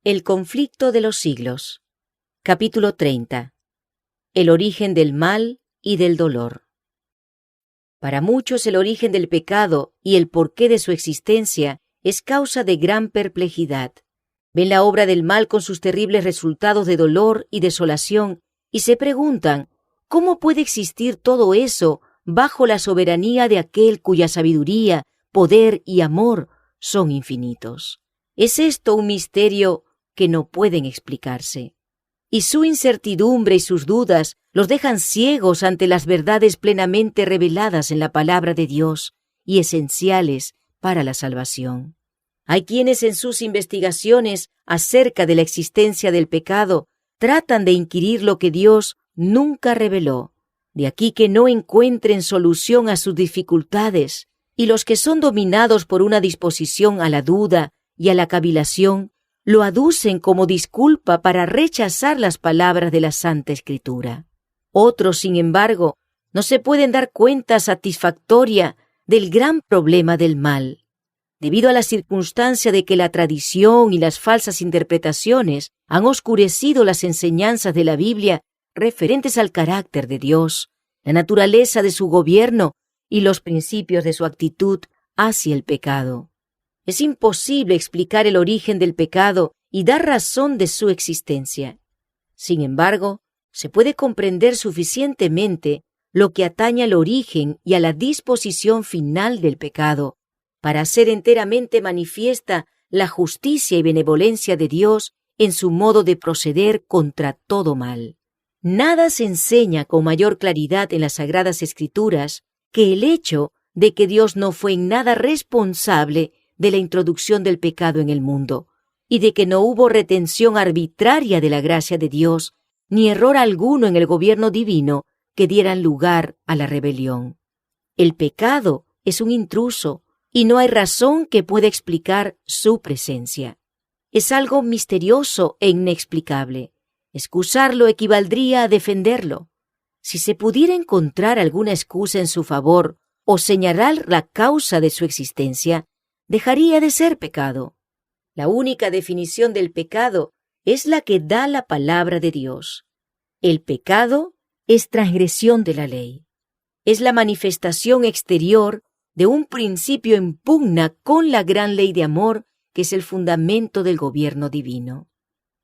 El conflicto de los siglos. Capítulo 30. El origen del mal y del dolor. Para muchos el origen del pecado y el porqué de su existencia es causa de gran perplejidad. Ven la obra del mal con sus terribles resultados de dolor y desolación y se preguntan, ¿cómo puede existir todo eso bajo la soberanía de aquel cuya sabiduría, poder y amor son infinitos? ¿Es esto un misterio que no pueden explicarse? Y su incertidumbre y sus dudas los dejan ciegos ante las verdades plenamente reveladas en la palabra de Dios y esenciales para la salvación. Hay quienes en sus investigaciones acerca de la existencia del pecado tratan de inquirir lo que Dios nunca reveló. De aquí que no encuentren solución a sus dificultades, y los que son dominados por una disposición a la duda y a la cavilación lo aducen como disculpa para rechazar las palabras de la Santa Escritura. Otros, sin embargo, no se pueden dar cuenta satisfactoria del gran problema del mal. Debido a la circunstancia de que la tradición y las falsas interpretaciones han oscurecido las enseñanzas de la Biblia referentes al carácter de Dios, la naturaleza de su gobierno y los principios de su actitud hacia el pecado. Es imposible explicar el origen del pecado y dar razón de su existencia. Sin embargo, se puede comprender suficientemente lo que atañe al origen y a la disposición final del pecado, para hacer enteramente manifiesta la justicia y benevolencia de Dios en su modo de proceder contra todo mal. Nada se enseña con mayor claridad en las Sagradas Escrituras que el hecho de que Dios no fue en nada responsable de la introducción del pecado en el mundo, y de que no hubo retención arbitraria de la gracia de Dios, ni error alguno en el gobierno divino que dieran lugar a la rebelión. El pecado es un intruso, y no hay razón que pueda explicar su presencia. Es algo misterioso e inexplicable. Excusarlo equivaldría a defenderlo. Si se pudiera encontrar alguna excusa en su favor o señalar la causa de su existencia, dejaría de ser pecado. La única definición del pecado es la que da la palabra de Dios. El pecado es transgresión de la ley. Es la manifestación exterior de un principio en pugna con la gran ley de amor que es el fundamento del gobierno divino.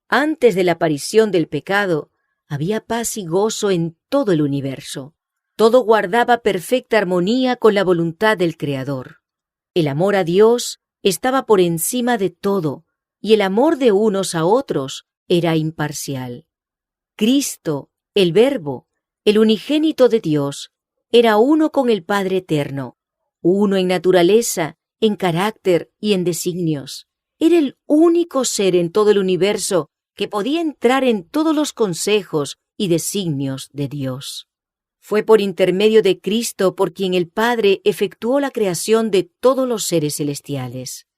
Antes de la aparición del pecado, había paz y gozo en todo el universo. Todo guardaba perfecta armonía con la voluntad del Creador. El amor a Dios estaba por encima de todo, y el amor de unos a otros era imparcial. Cristo, el Verbo, el unigénito de Dios, era uno con el Padre eterno, uno en naturaleza, en carácter y en designios. Era el único ser en todo el universo que podía entrar en todos los consejos y designios de Dios. Fue por intermedio de Cristo por quien el Padre efectuó la creación de todos los seres celestiales.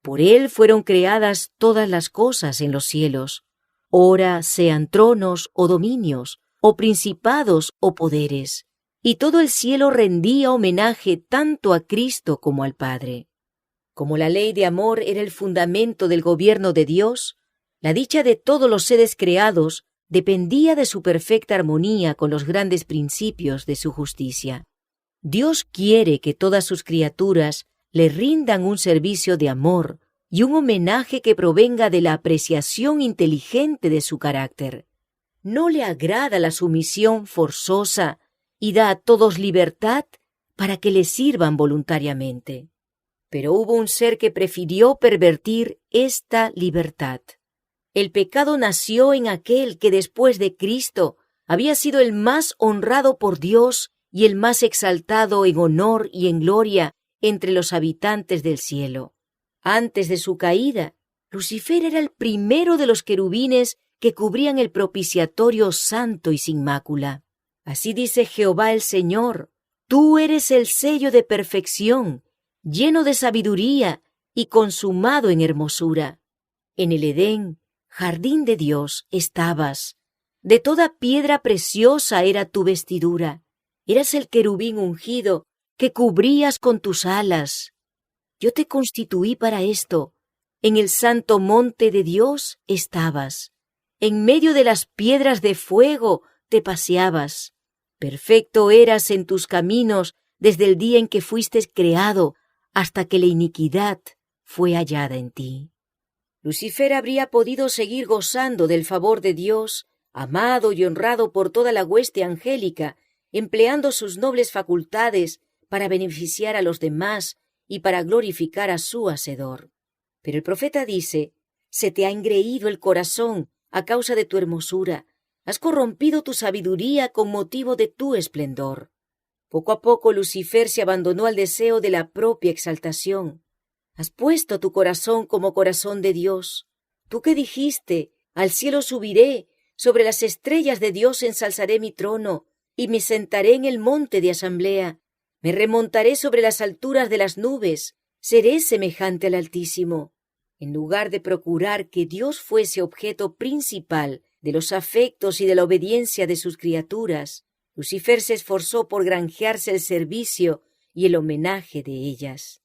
Por Él fueron creadas todas las cosas en los cielos, ora sean tronos o dominios, o principados o poderes, y todo el cielo rendía homenaje tanto a Cristo como al Padre. Como la ley de amor era el fundamento del gobierno de Dios, la dicha de todos los seres creados dependía de su perfecta armonía con los grandes principios de su justicia. Dios quiere que todas sus criaturas le rindan un servicio de amor y un homenaje que provenga de la apreciación inteligente de su carácter. No le agrada la sumisión forzosa y da a todos libertad para que le sirvan voluntariamente. Pero hubo un ser que prefirió pervertir esta libertad. El pecado nació en aquel que después de Cristo había sido el más honrado por Dios y el más exaltado en honor y en gloria entre los habitantes del cielo. Antes de su caída, Lucifer era el primero de los querubines que cubrían el propiciatorio santo y sin mácula. Así dice Jehová el Señor: tú eres el sello de perfección, lleno de sabiduría y consumado en hermosura. En el Edén, jardín de Dios, estabas. De toda piedra preciosa era tu vestidura. Eras el querubín ungido que cubrías con tus alas. Yo te constituí para esto, en el santo monte de Dios estabas. En medio de las piedras de fuego te paseabas. Perfecto eras en tus caminos desde el día en que fuiste creado hasta que la iniquidad fue hallada en ti. Lucifer habría podido seguir gozando del favor de Dios, amado y honrado por toda la hueste angélica, empleando sus nobles facultades para beneficiar a los demás y para glorificar a su Hacedor. Pero el profeta dice: se te ha engreído el corazón a causa de tu hermosura, has corrompido tu sabiduría con motivo de tu esplendor. Poco a poco Lucifer se abandonó al deseo de la propia exaltación. Has puesto tu corazón como corazón de Dios. Tú que dijiste: al cielo subiré, sobre las estrellas de Dios ensalzaré mi trono, y me sentaré en el monte de asamblea, me remontaré sobre las alturas de las nubes, seré semejante al Altísimo. En lugar de procurar que Dios fuese objeto principal de los afectos y de la obediencia de sus criaturas, Lucifer se esforzó por granjearse el servicio y el homenaje de ellas.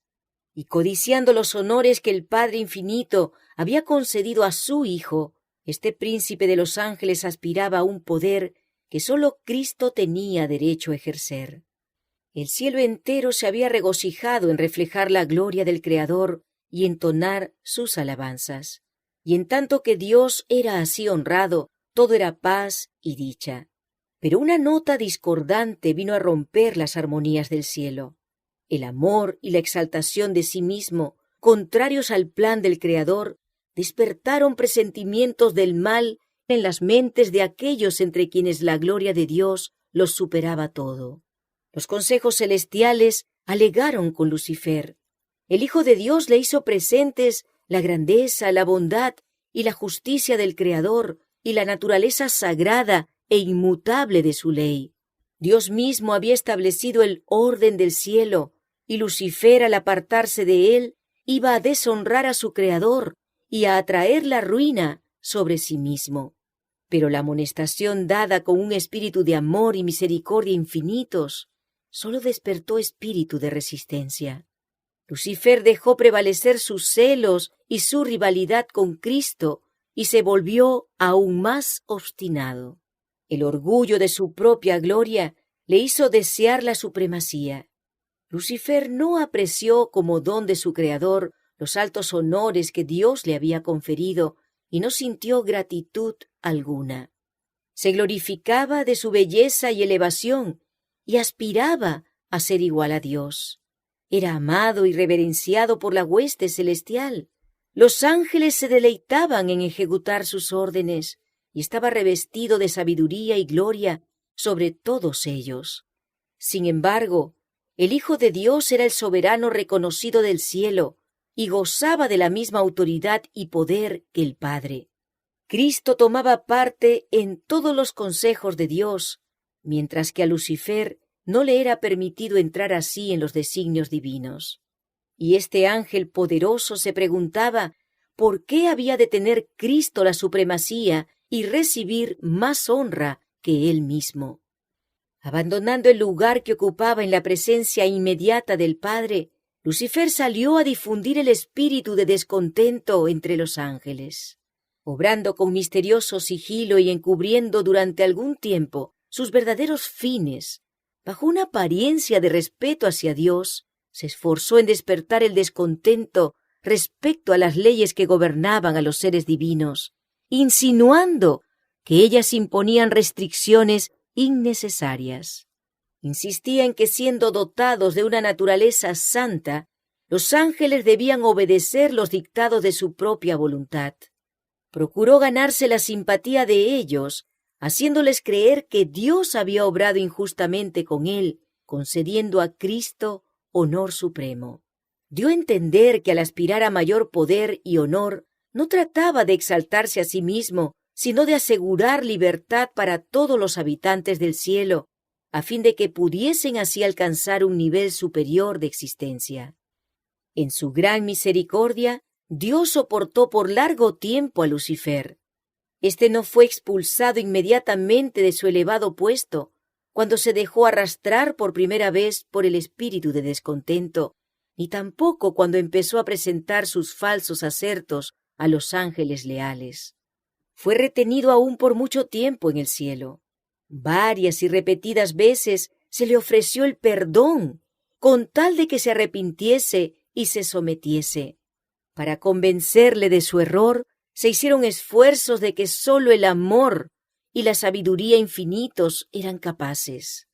Y codiciando los honores que el Padre Infinito había concedido a su Hijo, este príncipe de los ángeles aspiraba a un poder que sólo Cristo tenía derecho a ejercer. El cielo entero se había regocijado en reflejar la gloria del Creador y entonar sus alabanzas. Y en tanto que Dios era así honrado, todo era paz y dicha. Pero una nota discordante vino a romper las armonías del cielo. El amor y la exaltación de sí mismo, contrarios al plan del Creador, despertaron presentimientos del mal en las mentes de aquellos entre quienes la gloria de Dios los superaba todo. Los consejos celestiales alegaron con Lucifer. El Hijo de Dios le hizo presentes la grandeza, la bondad y la justicia del Creador y la naturaleza sagrada e inmutable de su ley. Dios mismo había establecido el orden del cielo, y Lucifer, al apartarse de él, iba a deshonrar a su Creador y a atraer la ruina sobre sí mismo. Pero la amonestación dada con un espíritu de amor y misericordia infinitos sólo despertó espíritu de resistencia. Lucifer dejó prevalecer sus celos y su rivalidad con Cristo y se volvió aún más obstinado. El orgullo de su propia gloria le hizo desear la supremacía. Lucifer no apreció como don de su Creador los altos honores que Dios le había conferido y no sintió gratitud alguna. Se glorificaba de su belleza y elevación y aspiraba a ser igual a Dios. Era amado y reverenciado por la hueste celestial. Los ángeles se deleitaban en ejecutar sus órdenes y estaba revestido de sabiduría y gloria sobre todos ellos. Sin embargo, el Hijo de Dios era el soberano reconocido del cielo y gozaba de la misma autoridad y poder que el Padre. Cristo tomaba parte en todos los consejos de Dios, mientras que a Lucifer no le era permitido entrar así en los designios divinos. Y este ángel poderoso se preguntaba por qué había de tener Cristo la supremacía y recibir más honra que él mismo. Abandonando el lugar que ocupaba en la presencia inmediata del Padre, Lucifer salió a difundir el espíritu de descontento entre los ángeles. Obrando con misterioso sigilo y encubriendo durante algún tiempo sus verdaderos fines, bajo una apariencia de respeto hacia Dios, se esforzó en despertar el descontento respecto a las leyes que gobernaban a los seres divinos, insinuando que ellas imponían restricciones innecesarias. Insistía en que, siendo dotados de una naturaleza santa, los ángeles debían obedecer los dictados de su propia voluntad. Procuró ganarse la simpatía de ellos, haciéndoles creer que Dios había obrado injustamente con él, concediendo a Cristo honor supremo. Dio a entender que al aspirar a mayor poder y honor, no trataba de exaltarse a sí mismo, sino de asegurar libertad para todos los habitantes del cielo, a fin de que pudiesen así alcanzar un nivel superior de existencia. En su gran misericordia, Dios soportó por largo tiempo a Lucifer. Este no fue expulsado inmediatamente de su elevado puesto, cuando se dejó arrastrar por primera vez por el espíritu de descontento, ni tampoco cuando empezó a presentar sus falsos asertos a los ángeles leales. Fue retenido aún por mucho tiempo en el cielo. Varias y repetidas veces se le ofreció el perdón, con tal de que se arrepintiese y se sometiese. Para convencerle de su error, se hicieron esfuerzos de que sólo el amor y la sabiduría infinitos eran capaces.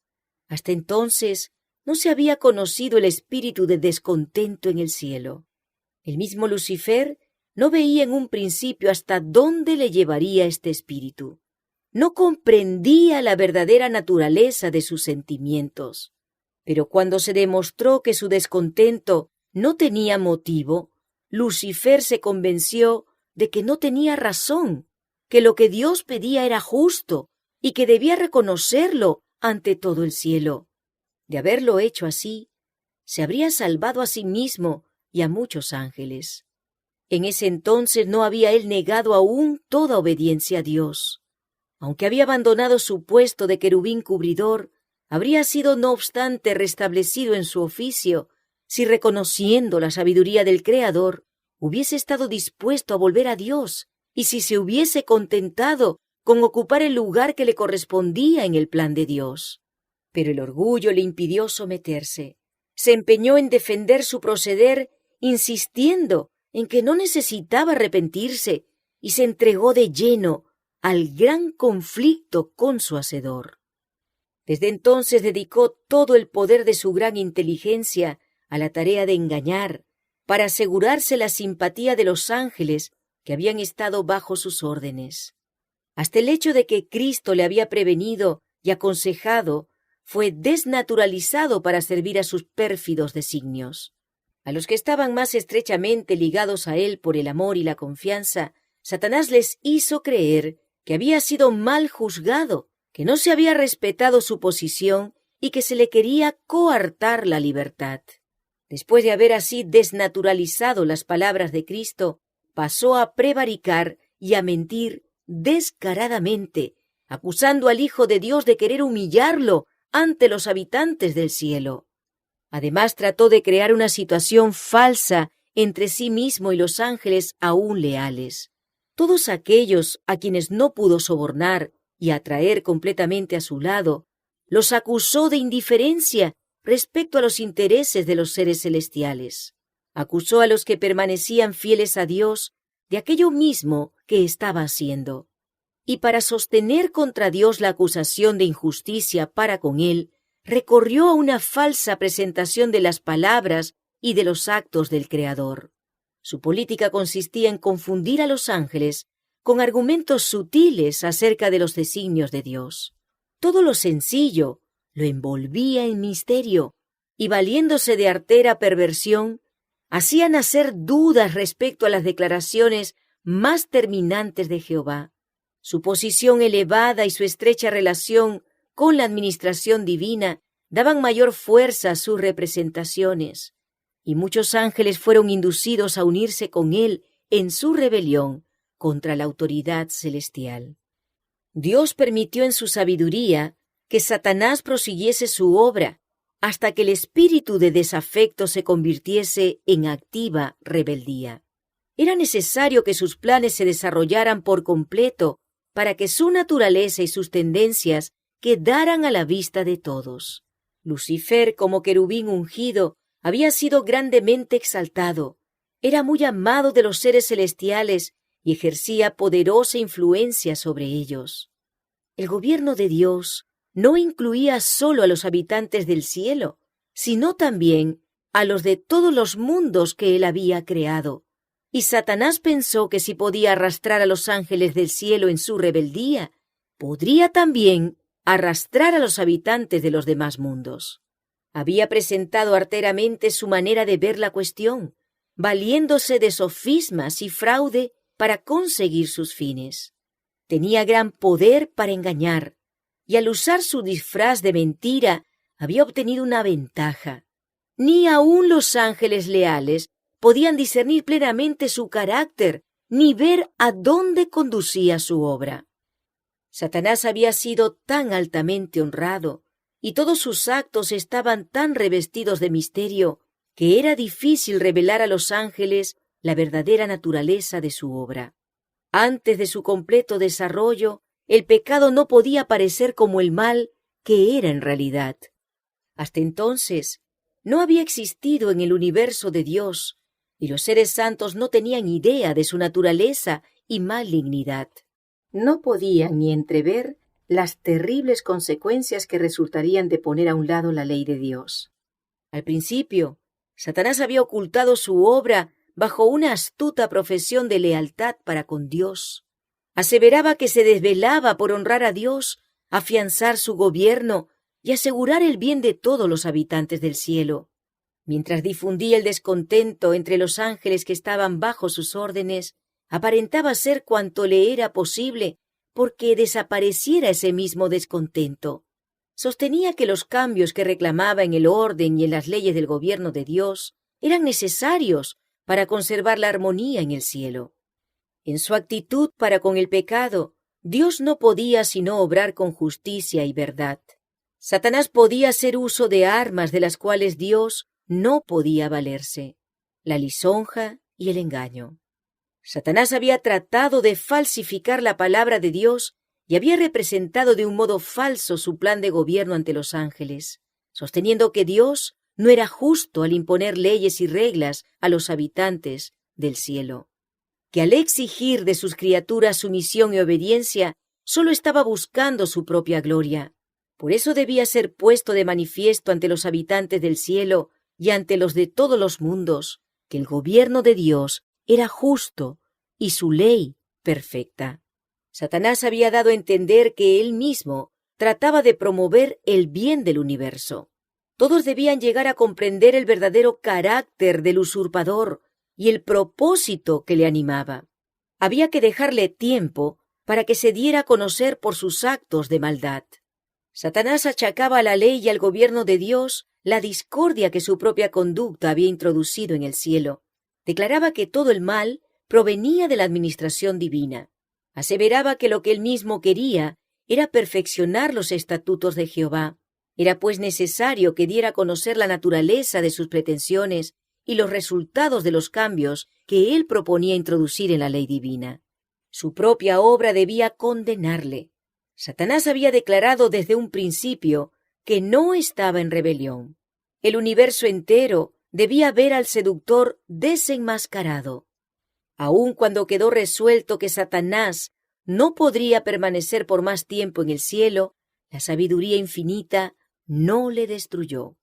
Hasta entonces no se había conocido el espíritu de descontento en el cielo. El mismo Lucifer no veía en un principio hasta dónde le llevaría este espíritu. No comprendía la verdadera naturaleza de sus sentimientos. Pero cuando se demostró que su descontento no tenía motivo, Lucifer se convenció de que no tenía razón, que lo que Dios pedía era justo y que debía reconocerlo ante todo el cielo. De haberlo hecho así, se habría salvado a sí mismo y a muchos ángeles. En ese entonces no había él negado aún toda obediencia a Dios. Aunque había abandonado su puesto de querubín cubridor, habría sido no obstante restablecido en su oficio si, reconociendo la sabiduría del Creador, hubiese estado dispuesto a volver a Dios y si se hubiese contentado con ocupar el lugar que le correspondía en el plan de Dios. Pero el orgullo le impidió someterse. Se empeñó en defender su proceder, insistiendo en que no necesitaba arrepentirse, y se entregó de lleno al gran conflicto con su Hacedor. Desde entonces dedicó todo el poder de su gran inteligencia a la tarea de engañar, para asegurarse la simpatía de los ángeles que habían estado bajo sus órdenes. Hasta el hecho de que Cristo le había prevenido y aconsejado fue desnaturalizado para servir a sus pérfidos designios. A los que estaban más estrechamente ligados a él por el amor y la confianza, Satanás les hizo creer que había sido mal juzgado, que no se había respetado su posición y que se le quería coartar la libertad. Después de haber así desnaturalizado las palabras de Cristo, pasó a prevaricar y a mentir descaradamente, acusando al Hijo de Dios de querer humillarlo ante los habitantes del cielo. Además, trató de crear una situación falsa entre sí mismo y los ángeles aún leales. Todos aquellos a quienes no pudo sobornar y atraer completamente a su lado, los acusó de indiferencia respecto a los intereses de los seres celestiales. Acusó a los que permanecían fieles a Dios de aquello mismo que estaba haciendo. Y para sostener contra Dios la acusación de injusticia para con él, recorrió a una falsa presentación de las palabras y de los actos del Creador. Su política consistía en confundir a los ángeles con argumentos sutiles acerca de los designios de Dios. Todo lo sencillo lo envolvía en misterio y, valiéndose de artera perversión, hacía nacer dudas respecto a las declaraciones más terminantes de Jehová. Su posición elevada y su estrecha relación con la administración divina daban mayor fuerza a sus representaciones, y muchos ángeles fueron inducidos a unirse con él en su rebelión contra la autoridad celestial. Dios permitió en su sabiduría que Satanás prosiguiese su obra hasta que el espíritu de desafecto se convirtiese en activa rebeldía. Era necesario que sus planes se desarrollaran por completo para que su naturaleza y sus tendencias quedaran a la vista de todos. Lucifer, como querubín ungido, había sido grandemente exaltado. Era muy amado de los seres celestiales y ejercía poderosa influencia sobre ellos. El gobierno de Dios no incluía solo a los habitantes del cielo, sino también a los de todos los mundos que él había creado. Y Satanás pensó que si podía arrastrar a los ángeles del cielo en su rebeldía, podría también arrastrar a los habitantes de los demás mundos. Había presentado arteramente su manera de ver la cuestión, valiéndose de sofismas y fraude para conseguir sus fines. Tenía gran poder para engañar, y al usar su disfraz de mentira había obtenido una ventaja. Ni aun los ángeles leales podían discernir plenamente su carácter, ni ver a dónde conducía su obra. Satanás había sido tan altamente honrado, y todos sus actos estaban tan revestidos de misterio, que era difícil revelar a los ángeles la verdadera naturaleza de su obra. Antes de su completo desarrollo, el pecado no podía aparecer como el mal que era en realidad. Hasta entonces, no había existido en el universo de Dios, y los seres santos no tenían idea de su naturaleza y malignidad. No podían ni entrever las terribles consecuencias que resultarían de poner a un lado la ley de Dios. Al principio, Satanás había ocultado su obra bajo una astuta profesión de lealtad para con Dios. Aseveraba que se desvelaba por honrar a Dios, afianzar su gobierno y asegurar el bien de todos los habitantes del cielo. Mientras difundía el descontento entre los ángeles que estaban bajo sus órdenes, aparentaba ser cuanto le era posible porque desapareciera ese mismo descontento. Sostenía que los cambios que reclamaba en el orden y en las leyes del gobierno de Dios eran necesarios para conservar la armonía en el cielo. En su actitud para con el pecado, Dios no podía sino obrar con justicia y verdad. Satanás podía hacer uso de armas de las cuales Dios no podía valerse: la lisonja y el engaño. Satanás había tratado de falsificar la palabra de Dios y había representado de un modo falso su plan de gobierno ante los ángeles, sosteniendo que Dios no era justo al imponer leyes y reglas a los habitantes del cielo, que al exigir de sus criaturas sumisión y obediencia solo estaba buscando su propia gloria. Por eso debía ser puesto de manifiesto ante los habitantes del cielo y ante los de todos los mundos que el gobierno de Dios era justo y su ley perfecta. Satanás había dado a entender que él mismo trataba de promover el bien del universo. Todos debían llegar a comprender el verdadero carácter del usurpador y el propósito que le animaba. Había que dejarle tiempo para que se diera a conocer por sus actos de maldad. Satanás achacaba a la ley y al gobierno de Dios la discordia que su propia conducta había introducido en el cielo. Declaraba que todo el mal provenía de la administración divina. Aseveraba que lo que él mismo quería era perfeccionar los estatutos de Jehová. Era pues necesario que diera a conocer la naturaleza de sus pretensiones y los resultados de los cambios que él proponía introducir en la ley divina. Su propia obra debía condenarle. Satanás había declarado desde un principio que no estaba en rebelión. El universo entero debía ver al seductor desenmascarado. Aun cuando quedó resuelto que Satanás no podría permanecer por más tiempo en el cielo, la sabiduría infinita no le destruyó.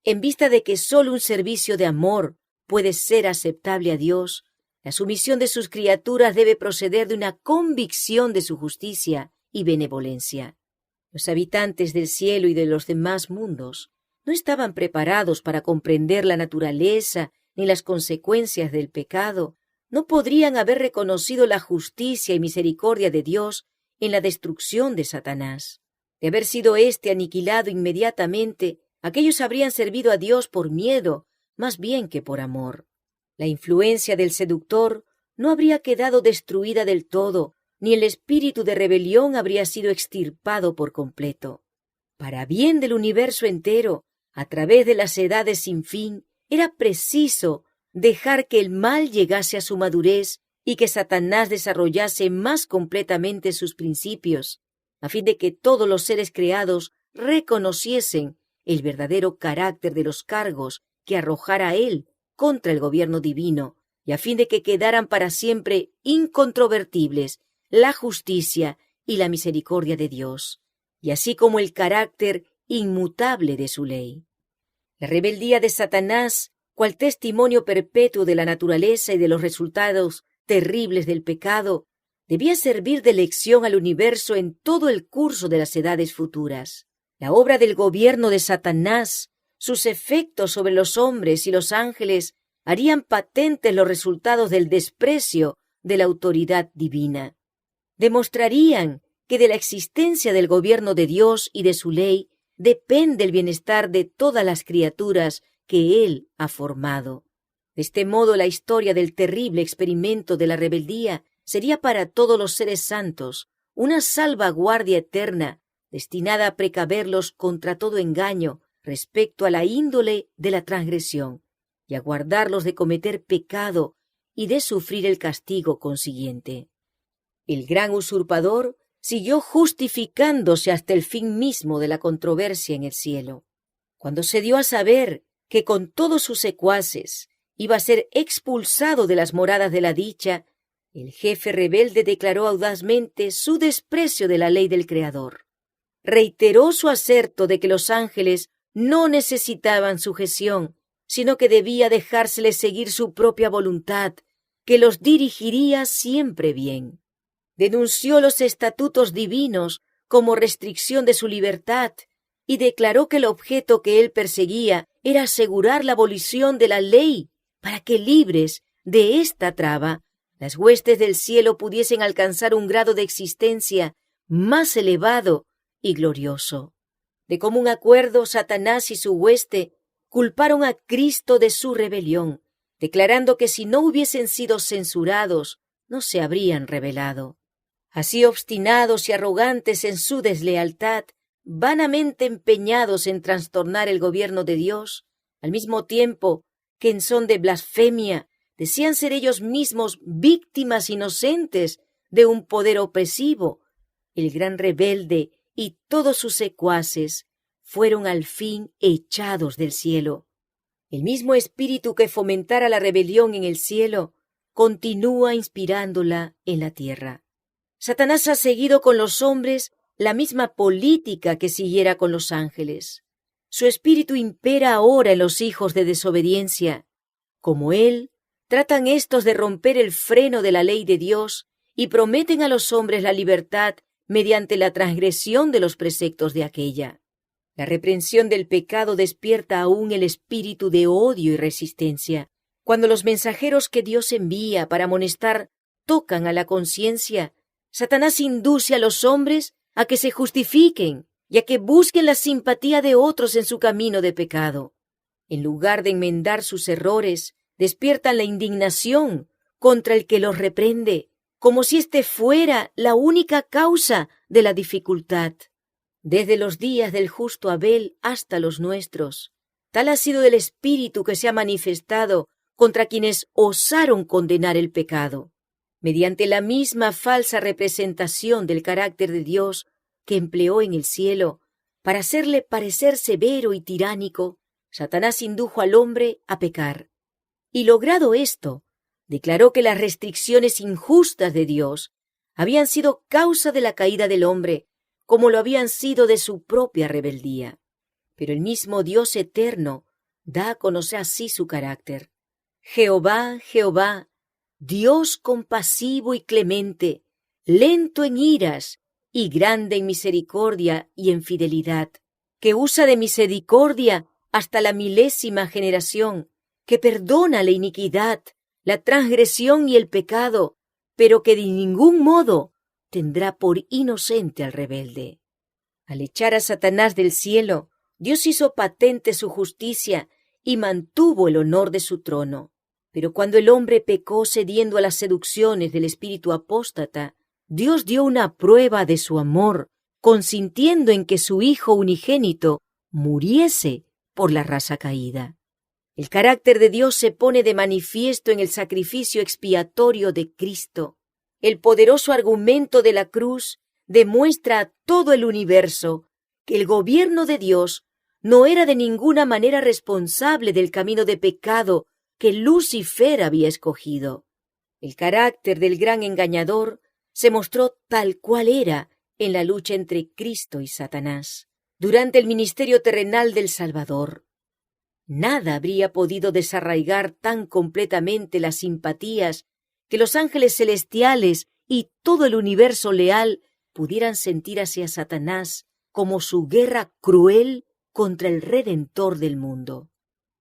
En vista de que sólo un servicio de amor puede ser aceptable a Dios, la sumisión de sus criaturas debe proceder de una convicción de su justicia y benevolencia. Los habitantes del cielo y de los demás mundos no estaban preparados para comprender la naturaleza ni las consecuencias del pecado. No podrían haber reconocido la justicia y misericordia de Dios en la destrucción de Satanás. De haber sido éste aniquilado inmediatamente, aquellos habrían servido a Dios por miedo, más bien que por amor. La influencia del seductor no habría quedado destruida del todo, ni el espíritu de rebelión habría sido extirpado por completo. Para bien del universo entero, a través de las edades sin fin, era preciso dejar que el mal llegase a su madurez y que Satanás desarrollase más completamente sus principios, a fin de que todos los seres creados reconociesen el verdadero carácter de los cargos que arrojara él contra el gobierno divino, y a fin de que quedaran para siempre incontrovertibles la justicia y la misericordia de Dios, y así como el carácter inmutable de su ley. La rebeldía de Satanás, cual testimonio perpetuo de la naturaleza y de los resultados terribles del pecado, debía servir de lección al universo en todo el curso de las edades futuras. La obra del gobierno de Satanás, sus efectos sobre los hombres y los ángeles, harían patentes los resultados del desprecio de la autoridad divina. Demostrarían que de la existencia del gobierno de Dios y de su ley depende el bienestar de todas las criaturas que Él ha formado. De este modo, la historia del terrible experimento de la rebeldía sería para todos los seres santos una salvaguardia eterna destinada a precaverlos contra todo engaño respecto a la índole de la transgresión y a guardarlos de cometer pecado y de sufrir el castigo consiguiente. El gran usurpador siguió justificándose hasta el fin mismo de la controversia en el cielo. Cuando se dio a saber que con todos sus secuaces iba a ser expulsado de las moradas de la dicha, el jefe rebelde declaró audazmente su desprecio de la ley del Creador. Reiteró su aserto de que los ángeles no necesitaban sujeción, sino que debía dejárseles seguir su propia voluntad, que los dirigiría siempre bien. Denunció los estatutos divinos como restricción de su libertad y declaró que el objeto que él perseguía era asegurar la abolición de la ley para que, libres de esta traba, las huestes del cielo pudiesen alcanzar un grado de existencia más elevado y glorioso. De común acuerdo, Satanás y su hueste culparon a Cristo de su rebelión, declarando que si no hubiesen sido censurados, no se habrían rebelado. Así, obstinados y arrogantes en su deslealtad, vanamente empeñados en trastornar el gobierno de Dios, al mismo tiempo que en son de blasfemia decían ser ellos mismos víctimas inocentes de un poder opresivo, el gran rebelde y todos sus secuaces fueron al fin echados del cielo. El mismo espíritu que fomentara la rebelión en el cielo continúa inspirándola en la tierra. Satanás ha seguido con los hombres la misma política que siguiera con los ángeles. Su espíritu impera ahora en los hijos de desobediencia. Como él, tratan éstos de romper el freno de la ley de Dios y prometen a los hombres la libertad mediante la transgresión de los preceptos de aquella. La reprensión del pecado despierta aún el espíritu de odio y resistencia. Cuando los mensajeros que Dios envía para amonestar tocan a la conciencia, Satanás induce a los hombres a que se justifiquen y a que busquen la simpatía de otros en su camino de pecado. En lugar de enmendar sus errores, despiertan la indignación contra el que los reprende, como si éste fuera la única causa de la dificultad. Desde los días del justo Abel hasta los nuestros, tal ha sido el espíritu que se ha manifestado contra quienes osaron condenar el pecado. Mediante la misma falsa representación del carácter de Dios que empleó en el cielo para hacerle parecer severo y tiránico, Satanás indujo al hombre a pecar. Y logrado esto, declaró que las restricciones injustas de Dios habían sido causa de la caída del hombre, como lo habían sido de su propia rebeldía. Pero el mismo Dios eterno da a conocer así su carácter. Jehová, Jehová, Dios compasivo y clemente, lento en iras y grande en misericordia y en fidelidad, que usa de misericordia hasta la 1000ª generación, que perdona la iniquidad, la transgresión y el pecado, pero que de ningún modo tendrá por inocente al rebelde. Al echar a Satanás del cielo, Dios hizo patente su justicia y mantuvo el honor de su trono. Pero cuando el hombre pecó cediendo a las seducciones del espíritu apóstata, Dios dio una prueba de su amor, consintiendo en que su Hijo unigénito muriese por la raza caída. El carácter de Dios se pone de manifiesto en el sacrificio expiatorio de Cristo. El poderoso argumento de la cruz demuestra a todo el universo que el gobierno de Dios no era de ninguna manera responsable del camino de pecado que Lucifer había escogido. El carácter del gran engañador se mostró tal cual era en la lucha entre Cristo y Satanás, durante el ministerio terrenal del Salvador. Nada habría podido desarraigar tan completamente las simpatías que los ángeles celestiales y todo el universo leal pudieran sentir hacia Satanás como su guerra cruel contra el Redentor del mundo.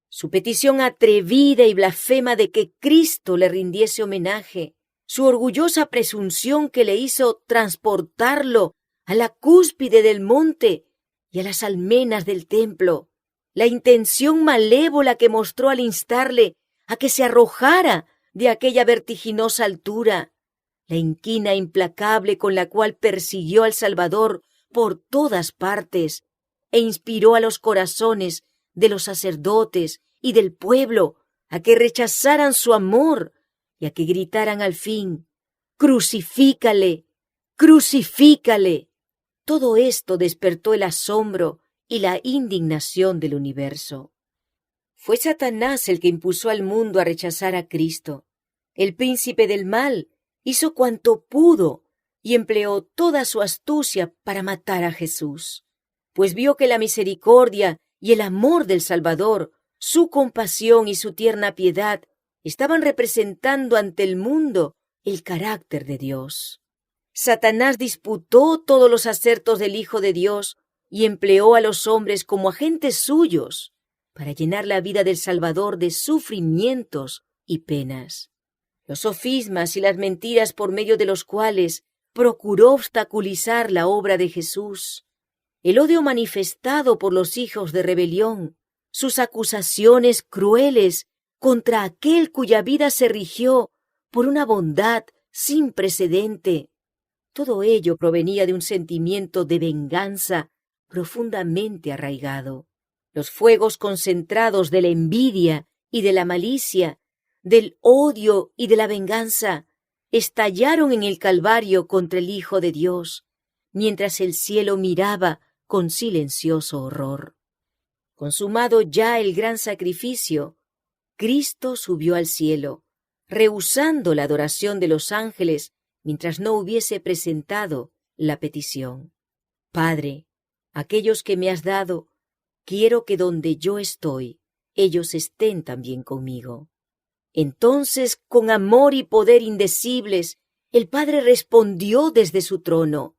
Su petición atrevida y blasfema de que Cristo le rindiese homenaje, su orgullosa presunción que le hizo transportarlo a la cúspide del monte y a las almenas del templo, la intención malévola que mostró al instarle a que se arrojara de aquella vertiginosa altura, la inquina implacable con la cual persiguió al Salvador por todas partes e inspiró a los corazones de los sacerdotes y del pueblo a que rechazaran su amor y a que gritaran al fin: «¡Crucifícale! ¡Crucifícale!». Todo esto despertó el asombro y la indignación del universo. Fue Satanás el que impulsó al mundo a rechazar a Cristo. El príncipe del mal hizo cuanto pudo y empleó toda su astucia para matar a Jesús, pues vio que la misericordia y el amor del Salvador, su compasión y su tierna piedad, estaban representando ante el mundo el carácter de Dios. Satanás disputó todos los acertos del Hijo de Dios y empleó a los hombres como agentes suyos para llenar la vida del Salvador de sufrimientos y penas. Los sofismas y las mentiras por medio de los cuales procuró obstaculizar la obra de Jesús, el odio manifestado por los hijos de rebelión, sus acusaciones crueles contra aquel cuya vida se rigió por una bondad sin precedente, todo ello provenía de un sentimiento de venganza profundamente arraigado. Los fuegos concentrados de la envidia y de la malicia, del odio y de la venganza, estallaron en el Calvario contra el Hijo de Dios, mientras el cielo miraba con silencioso horror. Consumado ya el gran sacrificio, Cristo subió al cielo, rehusando la adoración de los ángeles mientras no hubiese presentado la petición: «Padre, aquellos que me has dado, quiero que donde yo estoy, ellos estén también conmigo». Entonces, con amor y poder indecibles, el Padre respondió desde su trono: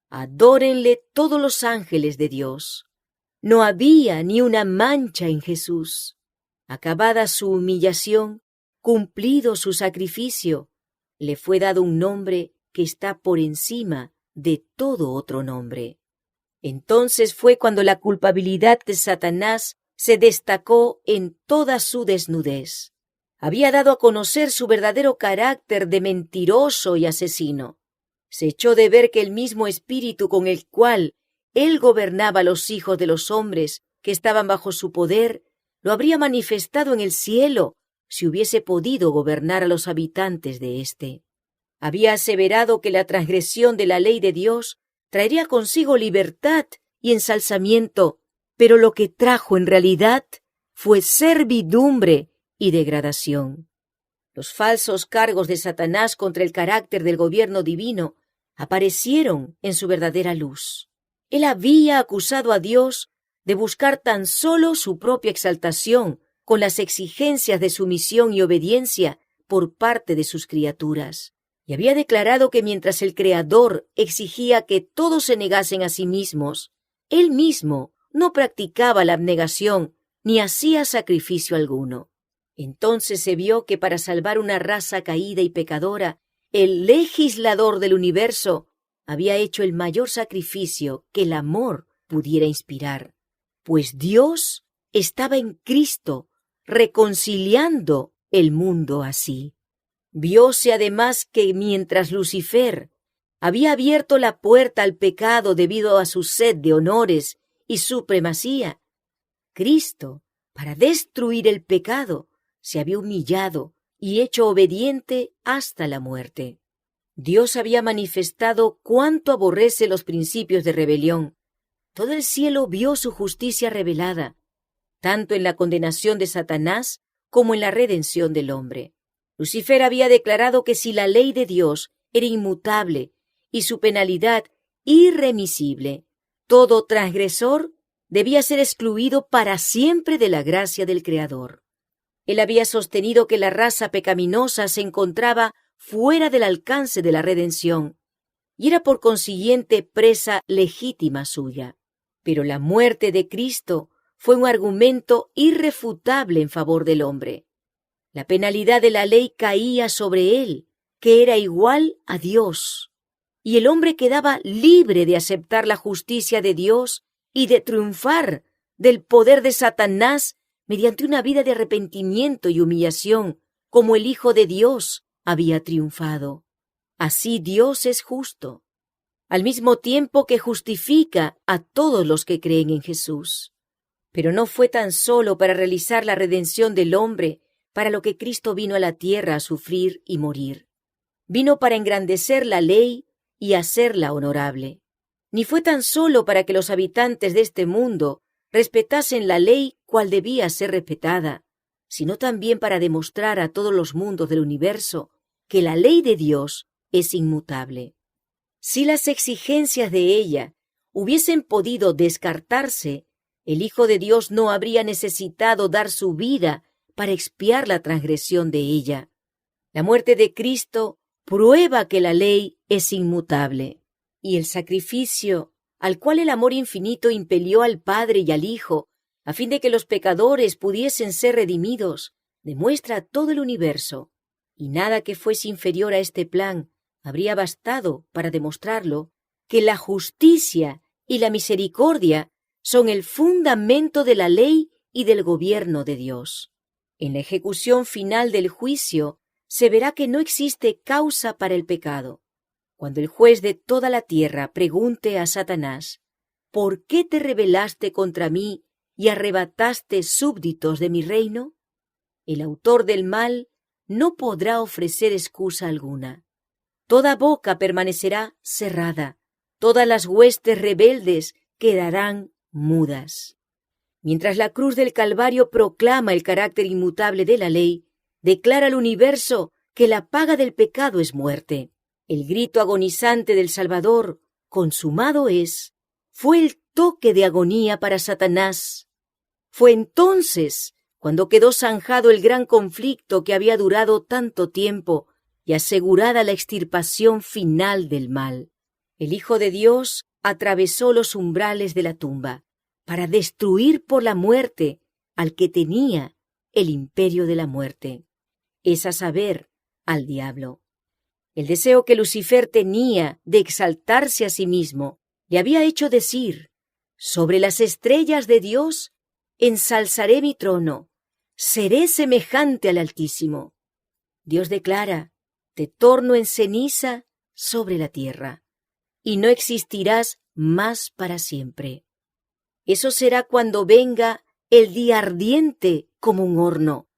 «Adórenle todos los ángeles de Dios». No había ni una mancha en Jesús. Acabada su humillación, cumplido su sacrificio, le fue dado un nombre que está por encima de todo otro nombre. Entonces fue cuando la culpabilidad de Satanás se destacó en toda su desnudez. Había dado a conocer su verdadero carácter de mentiroso y asesino. Se echó de ver que el mismo espíritu con el cual él gobernaba a los hijos de los hombres que estaban bajo su poder, lo habría manifestado en el cielo si hubiese podido gobernar a los habitantes de éste. Había aseverado que la transgresión de la ley de Dios traería consigo libertad y ensalzamiento, pero lo que trajo en realidad fue servidumbre y degradación. Los falsos cargos de Satanás contra el carácter del gobierno divino aparecieron en su verdadera luz. Él había acusado a Dios de buscar tan solo su propia exaltación con las exigencias de sumisión y obediencia por parte de sus criaturas, y había declarado que mientras el Creador exigía que todos se negasen a sí mismos, él mismo no practicaba la abnegación ni hacía sacrificio alguno. Entonces se vio que para salvar una raza caída y pecadora, el legislador del universo había hecho el mayor sacrificio que el amor pudiera inspirar, pues Dios estaba en Cristo reconciliando el mundo así. Vióse además que mientras Lucifer había abierto la puerta al pecado debido a su sed de honores y supremacía, Cristo, para destruir el pecado, se había humillado y hecho obediente hasta la muerte. Dios había manifestado cuánto aborrece los principios de rebelión. Todo el cielo vio su justicia revelada, tanto en la condenación de Satanás como en la redención del hombre. Lucifer había declarado que si la ley de Dios era inmutable y su penalidad irremisible, todo transgresor debía ser excluido para siempre de la gracia del Creador. Él había sostenido que la raza pecaminosa se encontraba fuera del alcance de la redención y era por consiguiente presa legítima suya. Pero la muerte de Cristo fue un argumento irrefutable en favor del hombre. La penalidad de la ley caía sobre él, que era igual a Dios, y el hombre quedaba libre de aceptar la justicia de Dios y de triunfar del poder de Satanás mediante una vida de arrepentimiento y humillación, como el Hijo de Dios había triunfado. Así Dios es justo, al mismo tiempo que justifica a todos los que creen en Jesús. Pero no fue tan solo para realizar la redención del hombre para lo que Cristo vino a la tierra a sufrir y morir. Vino para engrandecer la ley y hacerla honorable. Ni fue tan solo para que los habitantes de este mundo respetasen la ley cual debía ser respetada, sino también para demostrar a todos los mundos del universo que la ley de Dios es inmutable. Si las exigencias de ella hubiesen podido descartarse, el Hijo de Dios no habría necesitado dar su vida para expiar la transgresión de ella. La muerte de Cristo prueba que la ley es inmutable, y el sacrificio al cual el amor infinito impelió al Padre y al Hijo, a fin de que los pecadores pudiesen ser redimidos, demuestra a todo el universo, y nada que fuese inferior a este plan habría bastado para demostrarlo, que la justicia y la misericordia son el fundamento de la ley y del gobierno de Dios. En la ejecución final del juicio se verá que no existe causa para el pecado. Cuando el juez de toda la tierra pregunte a Satanás, ¿por qué te rebelaste contra mí y arrebataste súbditos de mi reino? El autor del mal no podrá ofrecer excusa alguna. Toda boca permanecerá cerrada, todas las huestes rebeldes quedarán mudas. Mientras la cruz del Calvario proclama el carácter inmutable de la ley, declara al universo que la paga del pecado es muerte. El grito agonizante del Salvador, consumado es, fue el toque de agonía para Satanás. Fue entonces cuando quedó zanjado el gran conflicto que había durado tanto tiempo y asegurada la extirpación final del mal. El Hijo de Dios atravesó los umbrales de la tumba para destruir por la muerte al que tenía el imperio de la muerte, es a saber, al diablo. El deseo que Lucifer tenía de exaltarse a sí mismo le había hecho decir, sobre las estrellas de Dios ensalzaré mi trono, seré semejante al Altísimo. Dios declara, te torno en ceniza sobre la tierra, y no existirás más para siempre. Eso será cuando venga el día ardiente como un horno,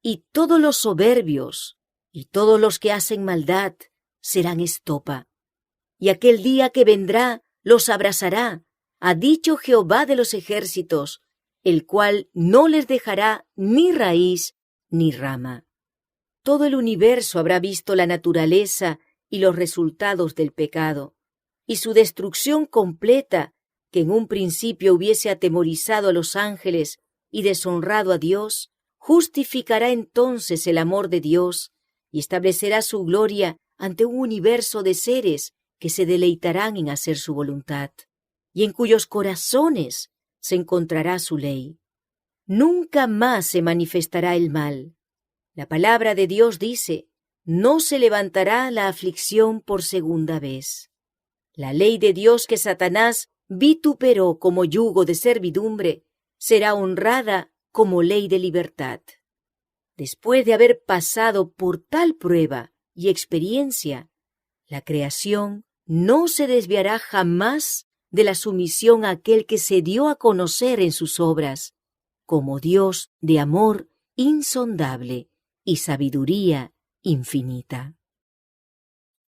y todos los soberbios y todos los que hacen maldad serán estopa. Y aquel día que vendrá los abrazará, ha dicho Jehová de los ejércitos, el cual no les dejará ni raíz ni rama. Todo el universo habrá visto la naturaleza y los resultados del pecado, y su destrucción completa, que en un principio hubiese atemorizado a los ángeles y deshonrado a Dios, justificará entonces el amor de Dios y establecerá su gloria ante un universo de seres que se deleitarán en hacer su voluntad, y en cuyos corazones se encontrará su ley. Nunca más se manifestará el mal. La palabra de Dios dice, no se levantará la aflicción por segunda vez. La ley de Dios que Satanás vituperó como yugo de servidumbre será honrada como ley de libertad. Después de haber pasado por tal prueba y experiencia, la creación no se desviará jamás de la sumisión a aquel que se dio a conocer en sus obras, como Dios de amor insondable y sabiduría infinita.